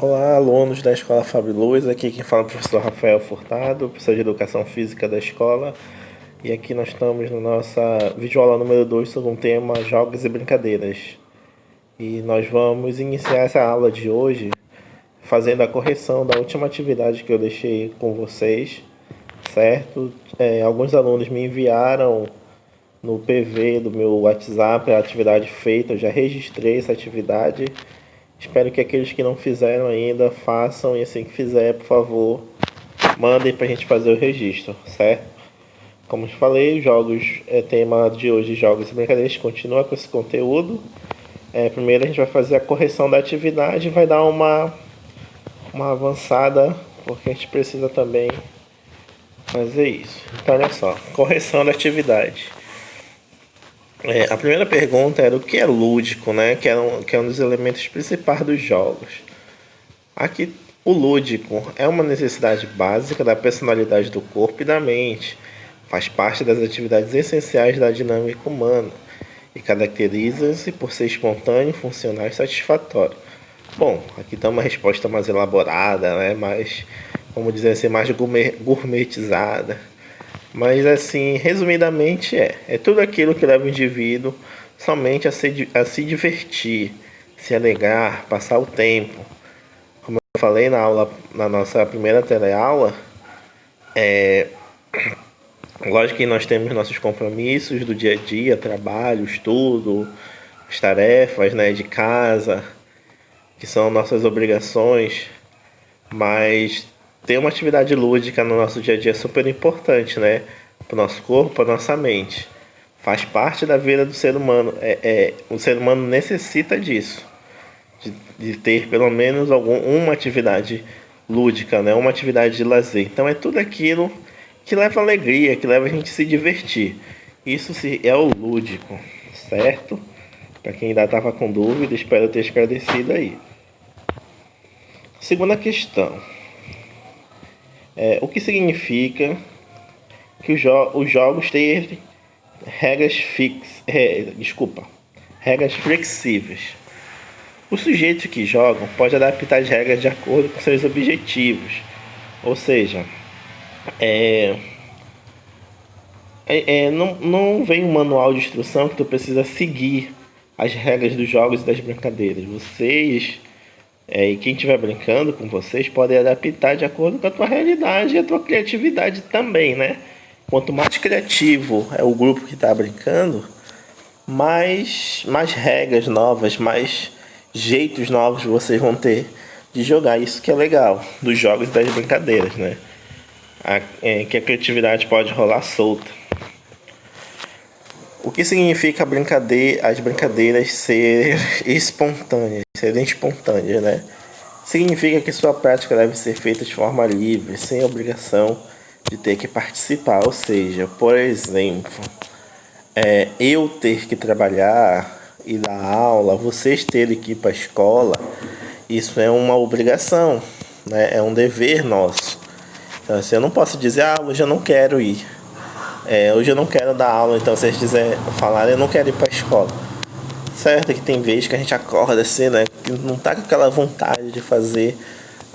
Olá, alunos da Escola Fábio Luz. Aqui quem fala é o professor Rafael Furtado, professor de Educação Física da escola. E aqui nós estamos na nossa videoaula número 2 sobre um tema Jogos e Brincadeiras. E nós vamos iniciar essa aula de hoje fazendo a correção da última atividade que eu deixei com vocês, certo? Alguns alunos me enviaram no PV do meu WhatsApp a atividade feita, eu já registrei essa atividade. Espero que aqueles que não fizeram ainda façam, e assim que fizer, por favor, mandem para a gente fazer o registro, certo? Como eu falei, jogos tema de hoje, jogos e brincadeiras, continua com esse conteúdo. Primeiro a gente vai fazer a correção da atividade e vai dar uma avançada, porque a gente precisa também fazer isso. Então olha só, correção da atividade. A primeira pergunta era o que é lúdico, né? Que é um dos elementos principais dos jogos. Aqui, o lúdico é uma necessidade básica da personalidade do corpo e da mente. Faz parte das atividades essenciais da dinâmica humana e caracteriza-se por ser espontâneo, funcional e satisfatório. Bom, aqui está uma resposta mais elaborada, né? Mais, vamos dizer assim, mais gourmetizada. Mas assim, resumidamente é tudo aquilo que leva o indivíduo somente a se divertir, se alegrar, passar o tempo. Como eu falei na nossa primeira teleaula, lógico que nós temos nossos compromissos do dia a dia, trabalho, estudo, as tarefas, né, de casa, que são nossas obrigações, mas ter uma atividade lúdica no nosso dia a dia é super importante, né? Para o nosso corpo, para a nossa mente. Faz parte da vida do ser humano. O ser humano necessita disso. De ter pelo menos uma atividade lúdica, né? Uma atividade de lazer. Então é tudo aquilo que leva alegria, que leva a gente a se divertir. Isso é o lúdico, certo? Para quem ainda estava com dúvida, espero ter esclarecido aí. Segunda questão. O que significa que os jogos têm regras flexíveis. Os sujeitos que jogam podem adaptar as regras de acordo com seus objetivos. Ou seja, não vem um manual de instrução que tu precisa seguir as regras dos jogos e das brincadeiras. Vocês e quem estiver brincando com vocês pode adaptar de acordo com a tua realidade e a tua criatividade também, né? Quanto mais criativo é o grupo que está brincando, mais regras novas, mais jeitos novos vocês vão ter de jogar. Isso que é legal dos jogos e das brincadeiras, né? Que a criatividade pode rolar solta. O que significa as brincadeiras serem espontâneas, né? Significa que sua prática deve ser feita de forma livre, sem obrigação de ter que participar. Ou seja, por exemplo, eu ter que trabalhar e dar aula, vocês terem que ir para a escola, isso é uma obrigação, né? É um dever nosso. Então, assim, eu não posso dizer, hoje eu não quero ir. Hoje eu não quero dar aula, então se vocês falarem, eu não quero ir para a escola. Certo que tem vezes que a gente acorda assim, né? Que não tá com aquela vontade de fazer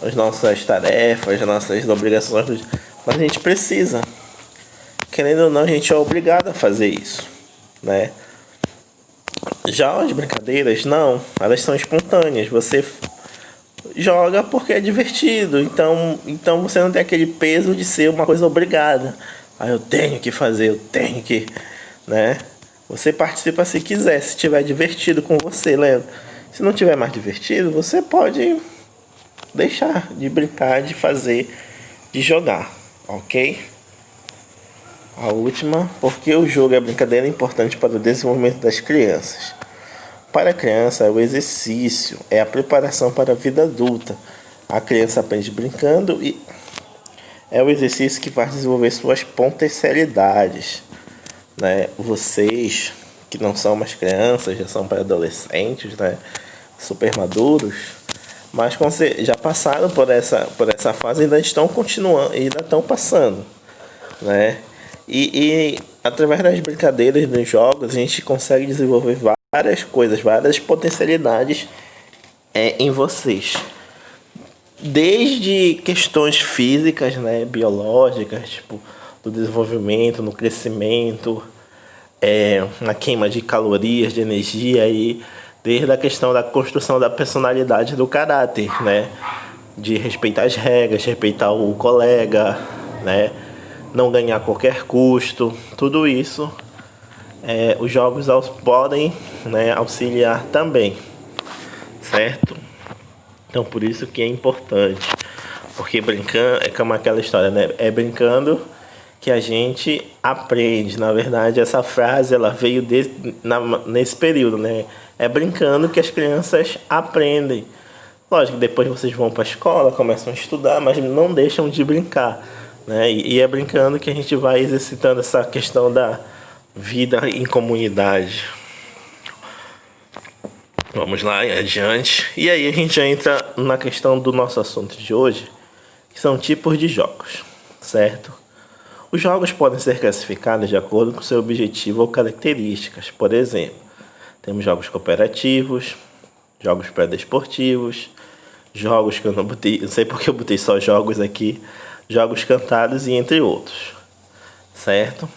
as nossas tarefas, as nossas obrigações, mas a gente precisa. Querendo ou não, a gente é obrigado a fazer isso, né? Já as brincadeiras, não, elas são espontâneas. Você joga porque é divertido, então você não tem aquele peso de ser uma coisa obrigada. Eu tenho que fazer, né? Você participa se quiser, se tiver divertido com você, lembra? Se não tiver mais divertido, você pode deixar de brincar, de fazer, de jogar, ok? A última, porque o jogo e a brincadeira é importante para o desenvolvimento das crianças. Para a criança, o exercício é a preparação para a vida adulta. A criança aprende brincando e é o exercício que vai desenvolver suas potencialidades, né? Vocês que não são mais crianças, já são pré-adolescentes, né? Super maduros, mas já passaram por essa fase e ainda estão continuando, ainda estão passando, né? E através das brincadeiras dos jogos a gente consegue desenvolver várias coisas, várias potencialidades em vocês. desde questões físicas, né, biológicas, tipo, do desenvolvimento, no crescimento, na queima de calorias, de energia, e desde a questão da construção da personalidade, do caráter, né, de respeitar as regras, respeitar o colega, né, não ganhar a qualquer custo, tudo isso os jogos podem, né, auxiliar também, certo? Então por isso que é importante, porque brincando é como aquela história, né? É brincando que a gente aprende. Na verdade, essa frase ela veio nesse período, né? É brincando que as crianças aprendem. Lógico que depois vocês vão para a escola, começam a estudar, mas não deixam de brincar, né? E é brincando que a gente vai exercitando essa questão da vida em comunidade. Vamos lá, adiante. E aí a gente entra na questão do nosso assunto de hoje, que são tipos de jogos, certo? Os jogos podem ser classificados de acordo com seu objetivo ou características. Por exemplo, temos jogos cooperativos, jogos pré-desportivos, jogos que eu não botei, não sei porque eu botei só jogos aqui, jogos cantados e entre outros, certo?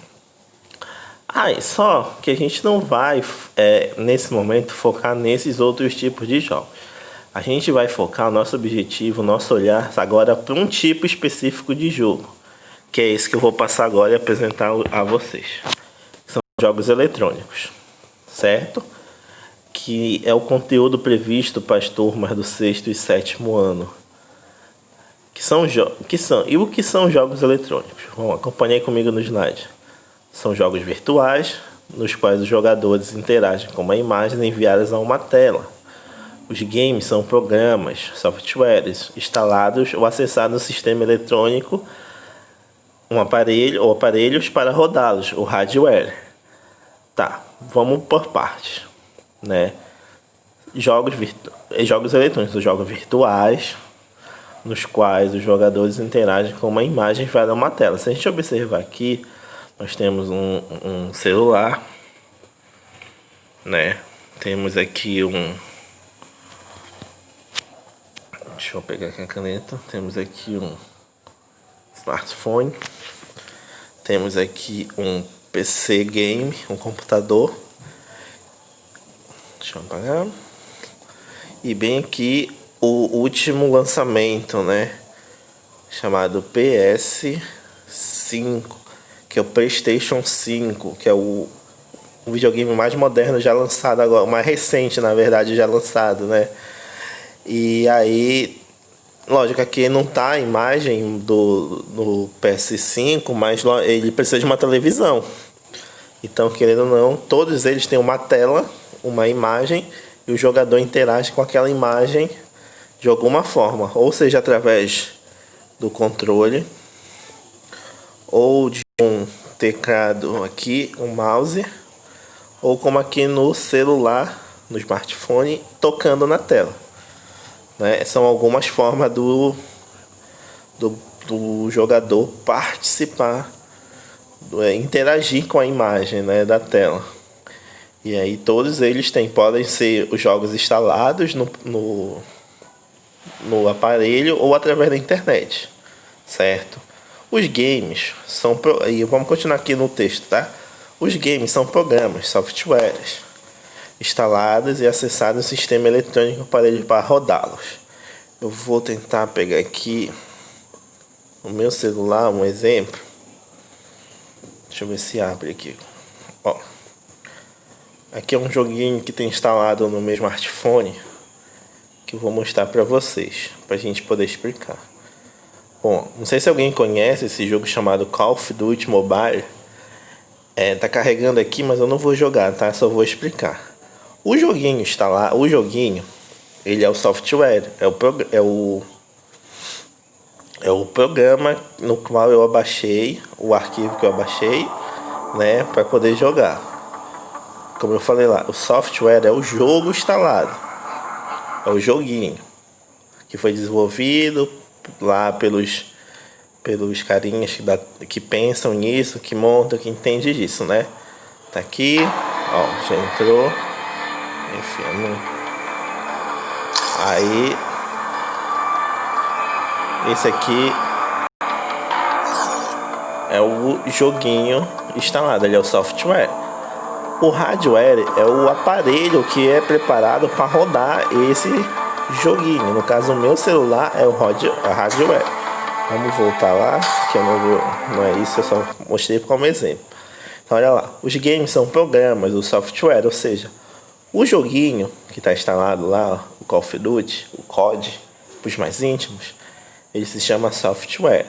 Só que a gente não vai, nesse momento, focar nesses outros tipos de jogos. A gente vai focar o nosso objetivo, o nosso olhar agora para um tipo específico de jogo, que é esse que eu vou passar agora e apresentar a vocês. São jogos eletrônicos, certo? Que é o conteúdo previsto para as turmas do 6º e 7º ano. E o que são jogos eletrônicos? Bom, acompanhe comigo no slide. São jogos virtuais, nos quais os jogadores interagem com uma imagem enviada a uma tela. Os games são programas, softwares, instalados ou acessados no sistema eletrônico, um aparelho ou aparelhos para rodá-los, o hardware. Tá, vamos por partes, né? Jogos eletrônicos, os jogos virtuais, nos quais os jogadores interagem com uma imagem enviada a uma tela. Se a gente observar aqui, nós temos um celular, né? Temos aqui deixa eu pegar aqui a caneta. Temos aqui um smartphone. Temos aqui um PC game, um computador. Deixa eu apagar. E bem aqui o último lançamento, né? Chamado PS5, que é o PlayStation 5, que é o videogame mais moderno já lançado agora, o mais recente, na verdade, já lançado, né? E aí, lógico, aqui não tá a imagem do PS5, mas ele precisa de uma televisão. Então, querendo ou não, todos eles têm uma tela, uma imagem, e o jogador interage com aquela imagem de alguma forma, ou seja, através do controle, ou de um teclado aqui, um mouse, ou como aqui no celular, no smartphone, tocando na tela, né? São algumas formas do jogador participar, interagir com a imagem, né, da tela. E aí todos eles podem ser os jogos instalados no aparelho ou através da internet, certo? Os games são... E vamos continuar aqui no texto, tá? Os games são programas, softwares, instalados e acessados no sistema eletrônico do aparelho para rodá-los. Eu vou tentar pegar aqui no meu celular um exemplo. Deixa eu ver se abre aqui. Ó, aqui é um joguinho que tem instalado no meu smartphone, que eu vou mostrar para vocês, para a gente poder explicar. Bom, não sei se alguém conhece esse jogo chamado Call of Duty Mobile. Tá carregando aqui, mas eu não vou jogar, tá? Só vou explicar. O joguinho ele é o software, é o programa no qual eu abaixei, o arquivo que eu abaixei, né, para poder jogar. Como eu falei lá, o software é o jogo instalado, é o joguinho que foi desenvolvido lá pelos carinhas que pensam nisso, que montam, que entendem disso, né? Tá aqui, ó, já entrou. Enfim, aí Esse aqui é o joguinho instalado, ele é o software. O hardware é o aparelho que é preparado para rodar esse joguinho. No caso, o meu celular é o hardware. Vamos voltar lá, que eu não é isso, eu só mostrei como exemplo. Então, olha lá, os games são programas, o software, ou seja, o joguinho que está instalado lá, o Call of Duty, o COD, para os mais íntimos, ele se chama software.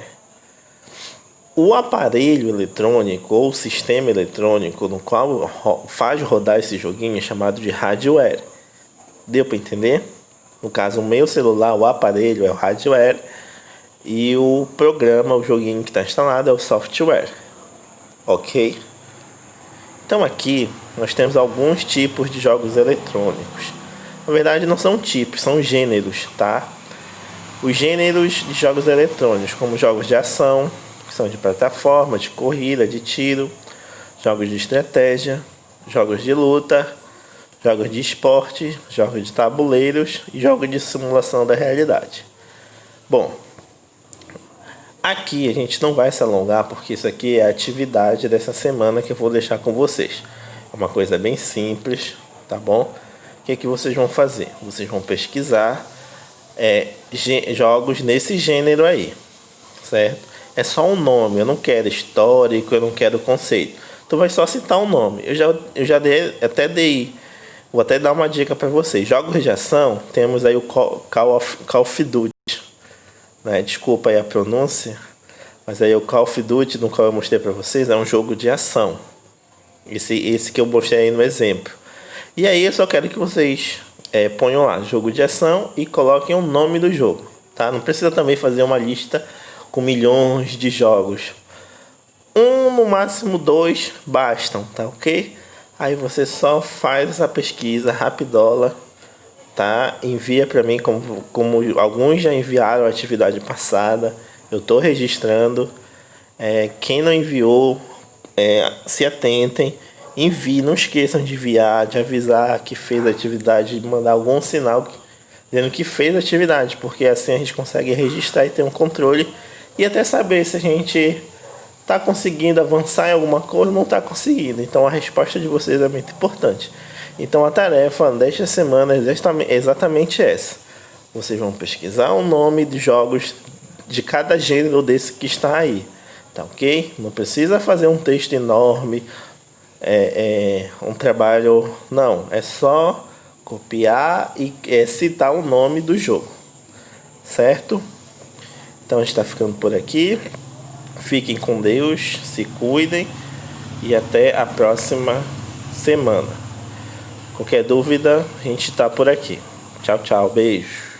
O aparelho eletrônico ou sistema eletrônico no qual faz rodar esse joguinho é chamado de hardware. Deu para entender? No caso, o meu celular, o aparelho é o hardware e o programa, o joguinho que está instalado é o software. Ok? Então aqui nós temos alguns tipos de jogos eletrônicos. Na verdade não são tipos, são gêneros, tá? Os gêneros de jogos eletrônicos, como jogos de ação, que são de plataforma, de corrida, de tiro, jogos de estratégia, jogos de luta, jogos de esporte, jogos de tabuleiros e jogos de simulação da realidade. Bom, aqui a gente não vai se alongar porque isso aqui é a atividade dessa semana que eu vou deixar com vocês. É uma coisa bem simples, tá bom? O que vocês vão fazer? Vocês vão pesquisar jogos nesse gênero aí, certo? É só um nome, eu não quero histórico, eu não quero conceito. Tu vai só citar um nome. Eu já dei, vou até dar uma dica para vocês. Jogos de ação, temos aí o Call of Duty, né? Desculpa aí a pronúncia, mas aí o Call of Duty, no qual eu mostrei para vocês, é um jogo de ação. Esse que eu mostrei aí no exemplo. E aí eu só quero que vocês ponham lá jogo de ação e coloquem o nome do jogo, tá? Não precisa também fazer uma lista com milhões de jogos. No máximo 2 bastam, tá ok? Aí você só faz essa pesquisa rapidola, tá? Envia para mim como alguns já enviaram a atividade passada. Eu tô registrando. Quem não enviou, se atentem. Envie, não esqueçam de enviar, de avisar que fez a atividade, de mandar algum sinal dizendo que fez a atividade, porque assim a gente consegue registrar e ter um controle e até saber se a gente está conseguindo avançar em alguma coisa ou não está conseguindo. Então a resposta de vocês é muito importante. Então a tarefa desta semana é exatamente essa. Vocês vão pesquisar o nome de jogos de cada gênero desse que está aí, tá ok? Não precisa fazer um texto enorme, um trabalho, não, é só copiar e citar o nome do jogo, certo? Então a gente está ficando por aqui. Fiquem com Deus, se cuidem e até a próxima semana. Qualquer dúvida, a gente está por aqui. Tchau, tchau, beijo.